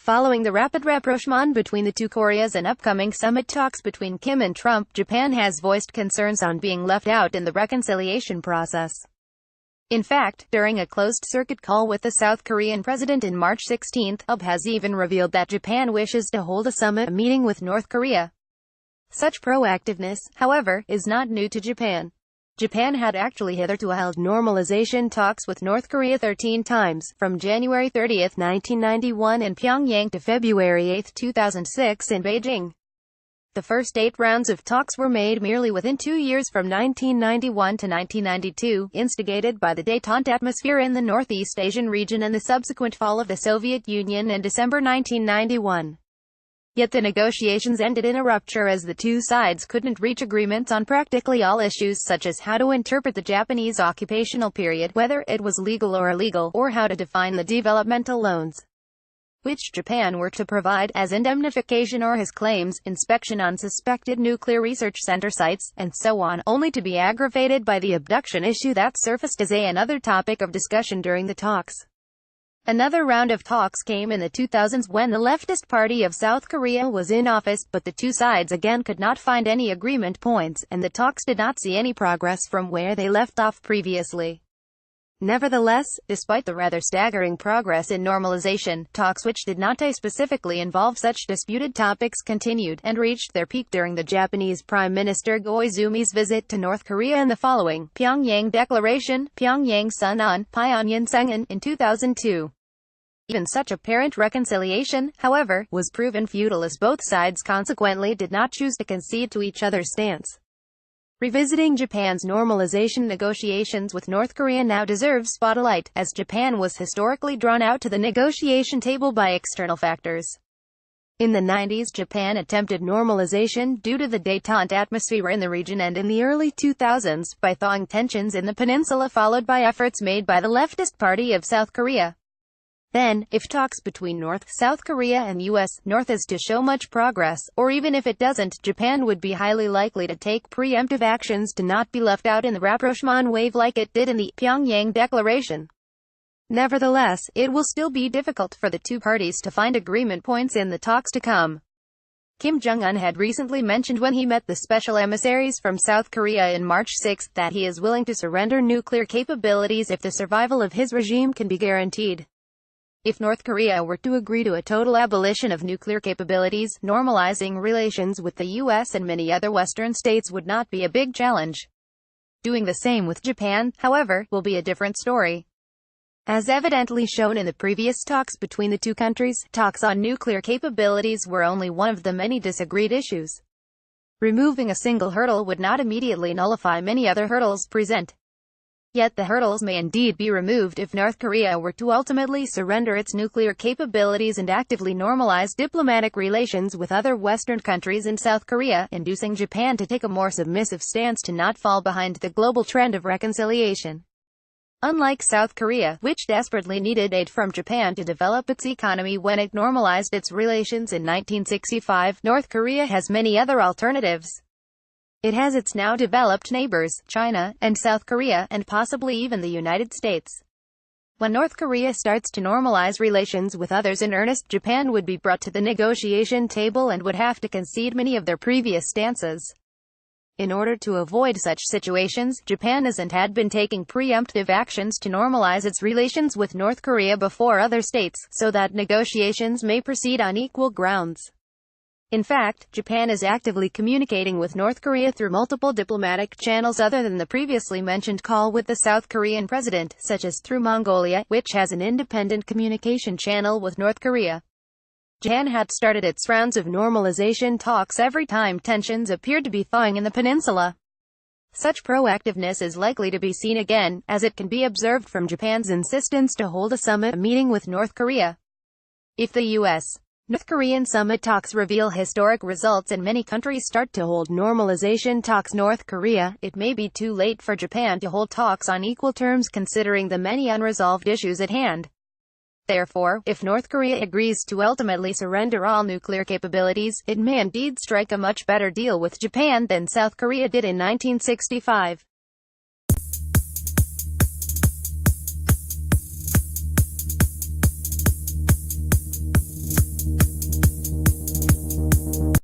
Following the rapid rapprochement between the two Koreas and upcoming summit talks between Kim and Trump, Japan has voiced concerns on being left out in the reconciliation process. In fact, during a closed-circuit call with the South Korean president in March 16, UB has even revealed that Japan wishes to hold a summit meeting with North Korea. Such proactiveness, however, is not new to Japan. Japan had actually hitherto held normalization talks with North Korea 13 times, from January 30, 1991 in Pyeongyang to February 8, 2006 in Beijing. The first 8 rounds of talks were made merely within 2 years from 1991 to 1992, instigated by the détente atmosphere in the Northeast Asian region and the subsequent fall of the Soviet Union in December 1991. Yet the negotiations ended in a rupture as the two sides couldn't reach agreements on practically all issues such as how to interpret the Japanese occupational period, whether it was legal or illegal, or how to define the developmental loans which Japan were to provide as indemnification or his claims, inspection on suspected nuclear research center sites, and so on, only to be aggravated by the abduction issue that surfaced as another topic of discussion during the talks. Another round of talks came in the 2000s when the leftist party of South Korea was in office, but the two sides again could not find any agreement points, and the talks did not see any progress from where they left off previously. Nevertheless, despite the rather staggering progress in normalization, talks which did not specifically involve such disputed topics continued, and reached their peak during the Japanese Prime Minister Koizumi's visit to North Korea and the following Pyongyang Declaration, Pyeongyang Sunon, Pyeongyang in 2002. Even such apparent reconciliation, however, was proven futile as both sides consequently did not choose to concede to each other's stance. Revisiting Japan's normalization negotiations with North Korea now deserves spotlight, as Japan was historically drawn out to the negotiation table by external factors. In the 90s, Japan attempted normalization due to the détente atmosphere in the region, and in the early 2000s, by thawing tensions in the peninsula, followed by efforts made by the leftist party of South Korea. Then, if talks between North, South Korea and U.S. North is to show much progress, or even if it doesn't, Japan would be highly likely to take preemptive actions to not be left out in the rapprochement wave like it did in the Pyongyang Declaration. Nevertheless, it will still be difficult for the two parties to find agreement points in the talks to come. Kim Jong-un had recently mentioned when he met the special emissaries from South Korea in March 6 that he is willing to surrender nuclear capabilities if the survival of his regime can be guaranteed. If North Korea were to agree to a total abolition of nuclear capabilities, normalizing relations with the U.S. and many other Western states would not be a big challenge. Doing the same with Japan, however, will be a different story. As evidently shown in the previous talks between the two countries, talks on nuclear capabilities were only one of the many disagreed issues. Removing a single hurdle would not immediately nullify many other hurdles present. Yet the hurdles may indeed be removed if North Korea were to ultimately surrender its nuclear capabilities and actively normalize diplomatic relations with other Western countries and South Korea, inducing Japan to take a more submissive stance to not fall behind the global trend of reconciliation. Unlike South Korea, which desperately needed aid from Japan to develop its economy when it normalized its relations in 1965, North Korea has many other alternatives. It has its now developed neighbors, China, and South Korea, and possibly even the United States. When North Korea starts to normalize relations with others in earnest, Japan would be brought to the negotiation table and would have to concede many of their previous stances. In order to avoid such situations, Japan has and had been taking preemptive actions to normalize its relations with North Korea before other states, so that negotiations may proceed on equal grounds. In fact, Japan is actively communicating with North Korea through multiple diplomatic channels other than the previously mentioned call with the South Korean president, such as through Mongolia, which has an independent communication channel with North Korea. Japan had started its rounds of normalization talks every time tensions appeared to be thawing in the peninsula. Such proactiveness is likely to be seen again, as it can be observed from Japan's insistence to hold a summit meeting with North Korea. If the U.S. North Korean summit talks reveal historic results and many countries start to hold normalization talks North Korea, it may be too late for Japan to hold talks on equal terms considering the many unresolved issues at hand. Therefore, if North Korea agrees to ultimately surrender all nuclear capabilities, it may indeed strike a much better deal with Japan than South Korea did in 1965.